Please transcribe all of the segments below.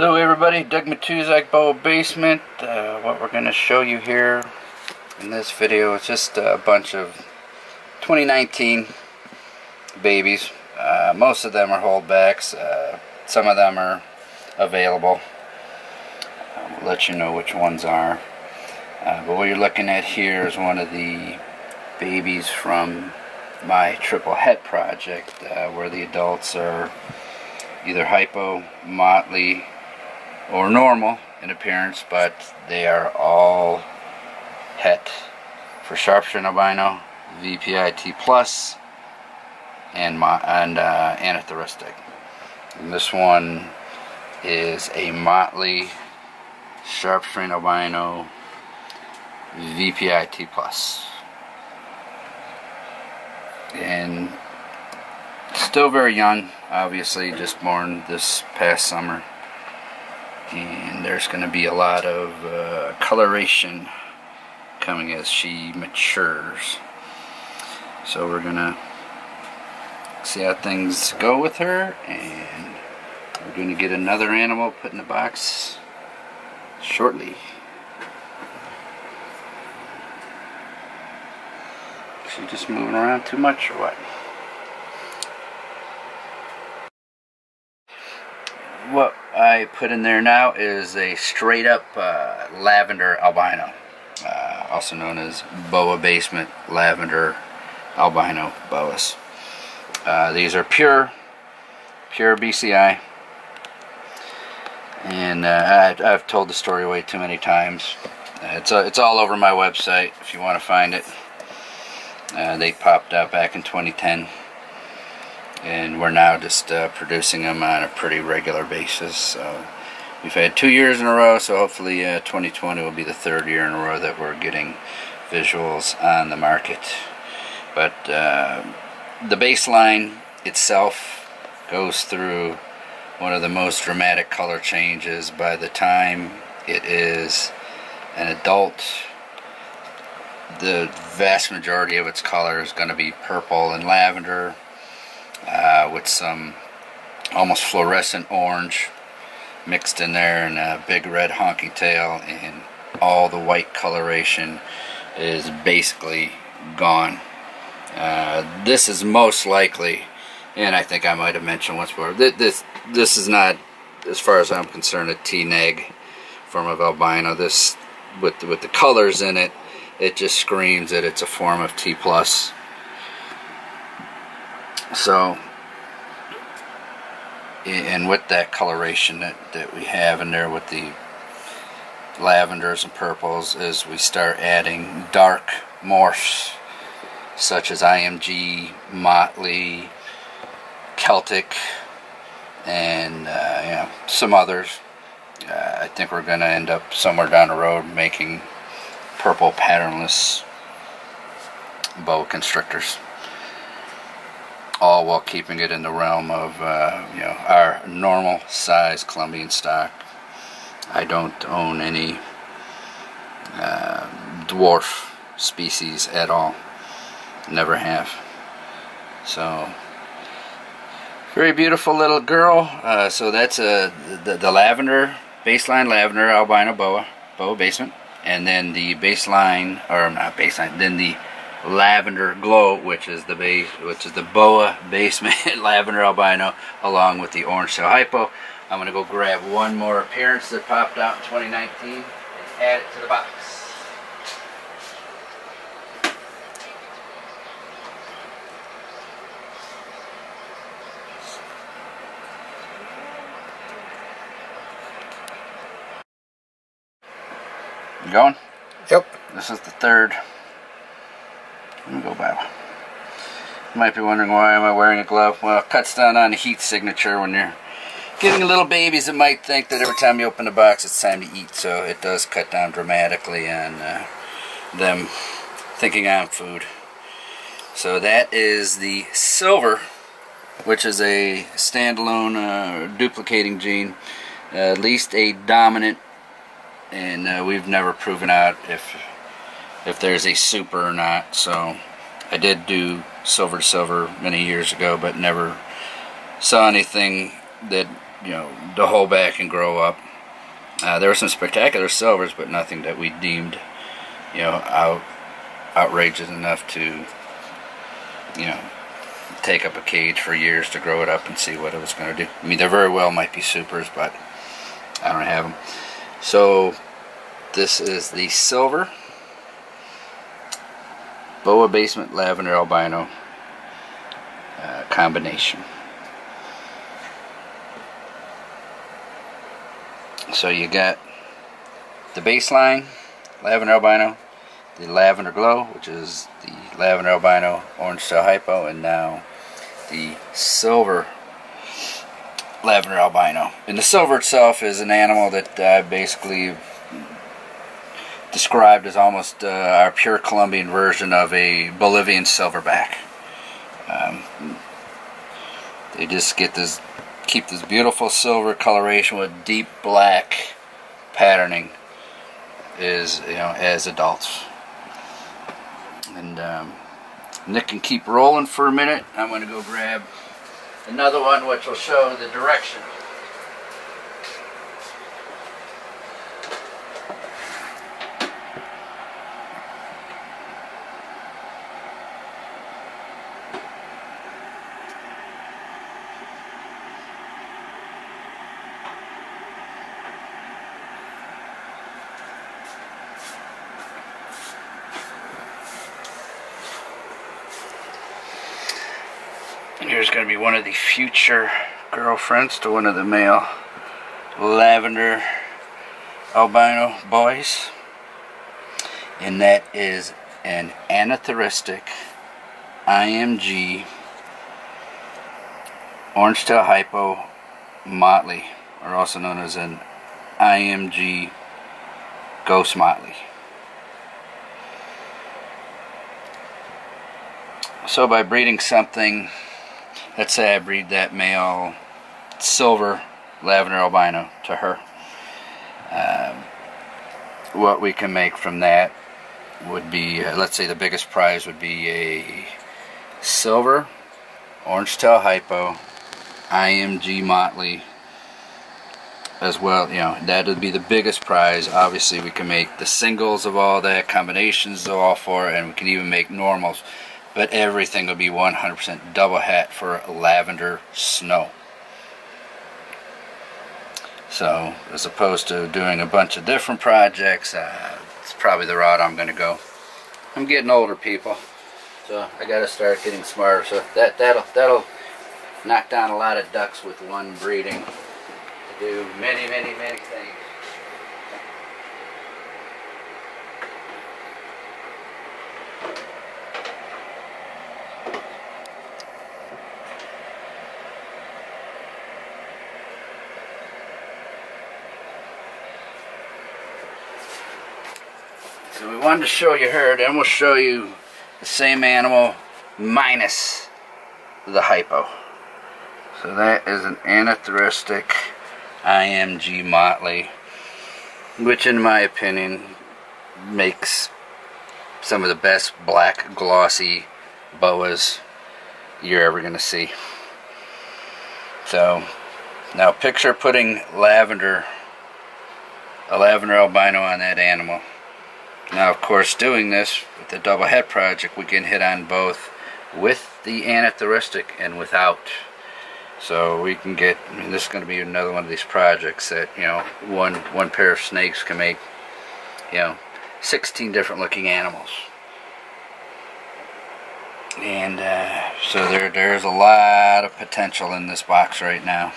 Hello everybody, Doug Matuzak, Boa Basement. What we're going to show you here in this video is just a bunch of 2019 babies. Most of them are holdbacks. Some of them are available. We'll let you know which ones are. But what you're looking at here is one of the babies from my triple het project, where the adults are either Hypo, Motley, or normal in appearance, but they are all het for Sharp Sunglow Albino, VPIT Plus, and Anerythristic. And this one is a Motley Sharp Sunglow Albino VPIT Plus, and still very young, obviously just born this past summer. And there's going to be a lot of coloration coming as she matures. So we're going to see how things go with her, and we're going to get another animal put in the box shortly. Is she just moving around too much or what? What I put in there now is a straight up Lavender Albino, also known as Boa Basement Lavender Albino Boas. These are pure BCI, and I've told the story way too many times. It's all over my website if you want to find it. They popped out back in 2010. And we're now just producing them on a pretty regular basis. So we've had 2 years in a row, so hopefully 2020 will be the third year in a row that we're getting visuals on the market. But the baseline itself goes through one of the most dramatic color changes. By the time it is an adult, the vast majority of its color is going to be purple and lavender, with some almost fluorescent orange mixed in there, and a big red honky tail, and all the white coloration is basically gone. This is most likely, and I think I might have mentioned once before, this is not, as far as I'm concerned, a T-neg form of albino. This, with the colors in it, it just screams that it's a form of T+. So, and with that coloration that we have in there with the lavenders and purples, as we start adding dark morphs such as IMG, Motley, Celtic, and some others, I think we're going to end up somewhere down the road making purple patternless boa constrictors, all while keeping it in the realm of our normal size Colombian stock. I don't own any dwarf species at all, never have. So very beautiful little girl. So that's the lavender baseline Lavender Albino Boa Basement, and then the baseline, or not baseline, then the Lavender Glow, which is the Boa Basement Lavender Albino, along with the orange tail Hypo. I'm going to go grab one more appearance that popped out in 2019 and add it to the box. You going? Yep. This is the third. Let me go back. You might be wondering, why am I wearing a glove? Well, it cuts down on the heat signature. When you're getting little babies, it might think that every time you open the box it's time to eat, so it does cut down dramatically on them thinking on food. So that is the Silver, which is a standalone duplicating gene, at least a dominant, and we've never proven out if there's a super or not. So I did do silver to silver many years ago, but never saw anything that to hold back and grow up. There were some spectacular silvers, but nothing that we deemed, outrageous enough to, take up a cage for years to grow it up and see what it was going to do. I mean, there very well might be supers, but I don't have them. So this is the silver Boa Basement Lavender Albino combination. So you got the baseline Lavender Albino, the Lavender Glow, which is the Lavender Albino Orange Tail Hypo, and now the Silver Lavender Albino. And the silver itself is an animal that I basically described as almost our pure Colombian version of a Bolivian silverback. They just keep this beautiful silver coloration with deep black patterning as adults. And Nick can keep rolling for a minute. I'm going to go grab another one which will show the direction. And here's going to be one of the future girlfriends to one of the male Lavender Albino boys. And that is an Anerythristic IMG Orange Tail Hypo Motley, or also known as an IMG Ghost Motley. So by breeding something, let's say I breed that male Silver Lavender Albino to her, what we can make from that would be, let's say the biggest prize would be a Silver Orange Tail Hypo IMG Motley as well. That would be the biggest prize. Obviously we can make the singles of all that, combinations of all four, and we can even make normals. But everything will be 100% double hat for Lavender Snow. So, as opposed to doing a bunch of different projects, it's probably the route I'm going to go. I'm getting older, people, so I got to start getting smarter. So that'll knock down a lot of ducks with one breeding. To do many things. So we wanted to show you her, then we'll show you the same animal minus the hypo. So that is an Anerythristic IMG Motley, which in my opinion makes some of the best black glossy boas you're ever going to see. So now picture putting a Lavender Albino on that animal. Now, of course, doing this with the double head project, we can hit on both with the Anerythristic and without. So we can get, this is going to be another one of these projects that, one pair of snakes can make, 16 different looking animals. And so there's a lot of potential in this box right now.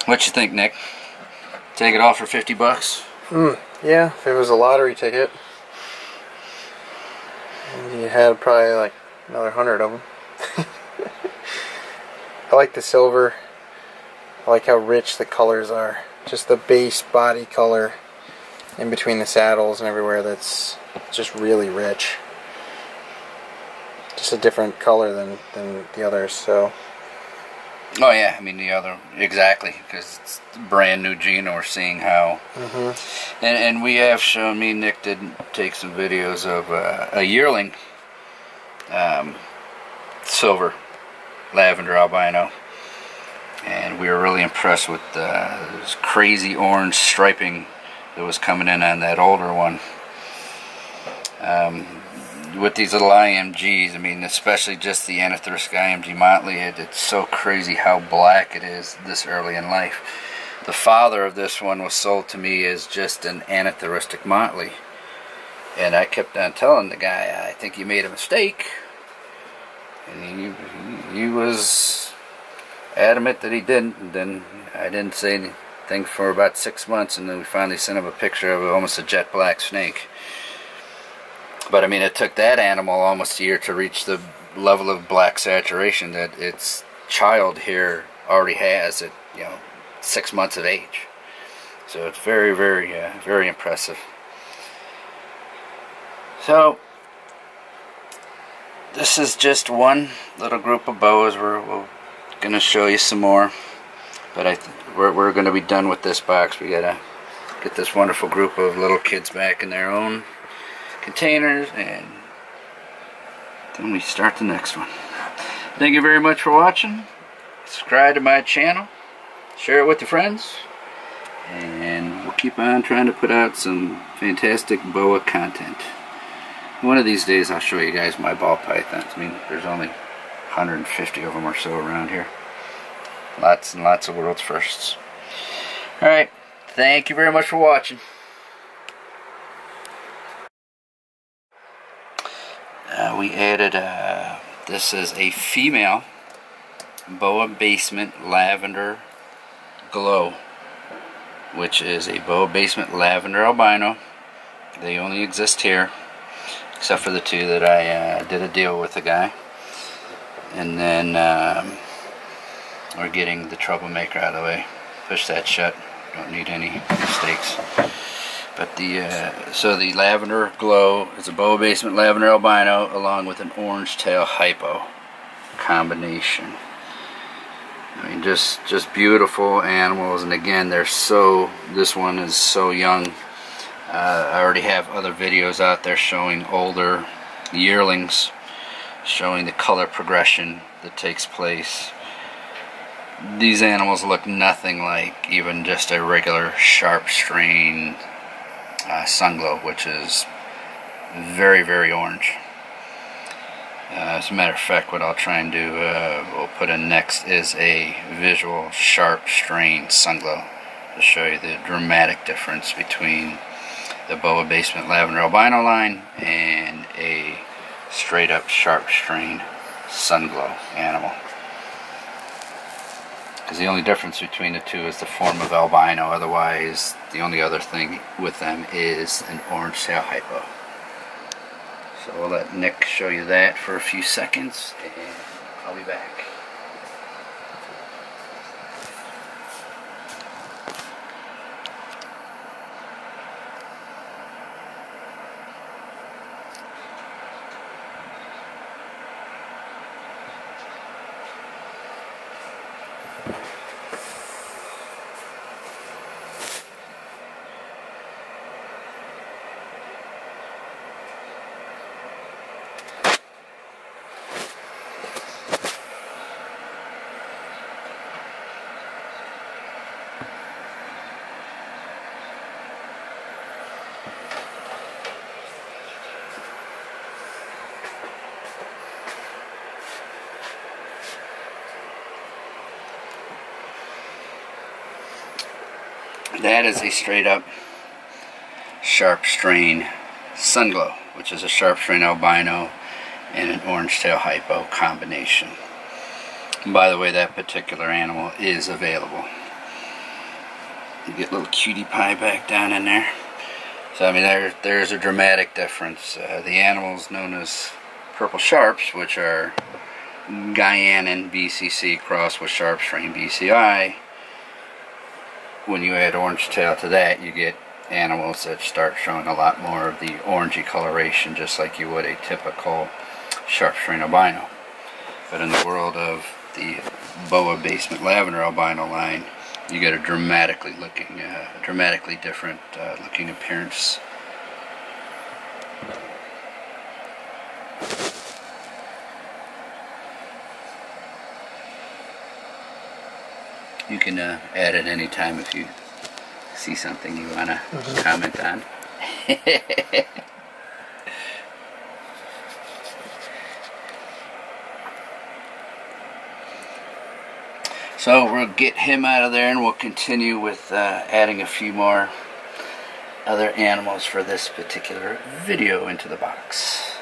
What you think, Nick? Take it all for 50 bucks? Yeah, if it was a lottery ticket, and you had probably like another 100 of them. I like the silver. I like how rich the colors are. Just the base body color in between the saddles and everywhere, that's just really rich. Just a different color than the others, so. Oh yeah, the other, exactly, because it's a brand new gene, and we're seeing how, and we have shown, me and Nick did take some videos of a yearling Silver Lavender Albino, and we were really impressed with this crazy orange striping that was coming in on that older one. With these little IMGs, I mean, especially just the Anerythristic IMG Motley, it's so crazy how black it is this early in life. The father of this one was sold to me as just an Anerythristic Motley, and I kept on telling the guy, I think you made a mistake, and he was adamant that he didn't. And then I didn't say anything for about 6 months, and then we finally sent him a picture of almost a jet black snake. But I mean, it took that animal almost a year to reach the level of black saturation that its child here already has at, 6 months of age. So it's very, very, very impressive. So this is just one little group of boas. We're going to show you some more, but we're going to be done with this box. We got to get this wonderful group of little kids back in their own containers, and then we start the next one. Thank you very much for watching. Subscribe to my channel, share it with your friends, and we'll keep on trying to put out some fantastic boa content. One of these days I'll show you guys my ball pythons. I mean, there's only 150 of them or so around here. Lots and lots of world's firsts. Alright, thank you very much for watching. We added, this is a female Boa Basement Lavender Glow, which is a Boa Basement Lavender Albino. They only exist here, except for the two that I did a deal with the guy. And then we're getting the troublemaker out of the way. Push that shut. Don't need any mistakes. But so the Lavender Glow is a Boa Basement Lavender Albino along with an orange tail Hypo combination. I mean, just beautiful animals, and again, this one is so young. I already have other videos out there showing older yearlings, showing the color progression that takes place. These animals look nothing like even just a regular Sharp strain Sunglow, which is very, very orange. As a matter of fact, what I'll try and do, we'll put in next is a visual Sharp strain Sunglow to show you the dramatic difference between the Boa Basement Lavender Albino line and a straight up Sharp strain Sunglow animal. Because the only difference between the two is the form of albino. Otherwise, the only other thing with them is an orange tail Hypo. So we'll let Nick show you that for a few seconds, and I'll be back. That is a straight up Sharp strain Sunglow, which is a Sharp strain albino and an orange tail Hypo combination. And by the way, that particular animal is available. You get little cutie pie back down in there. So I mean, there's a dramatic difference. The animals known as purple sharps, which are Guyanan BCC crossed with Sharp strain BCI. When you add orange tail to that, you get animals that start showing a lot more of the orangey coloration, just like you would a typical Sharp strain albino. But in the world of the Boa Basement Lavender Albino line, you get a dramatically different looking appearance. You can add it anytime if you see something you want to comment on. So we'll get him out of there and we'll continue with adding a few more other animals for this particular video into the box.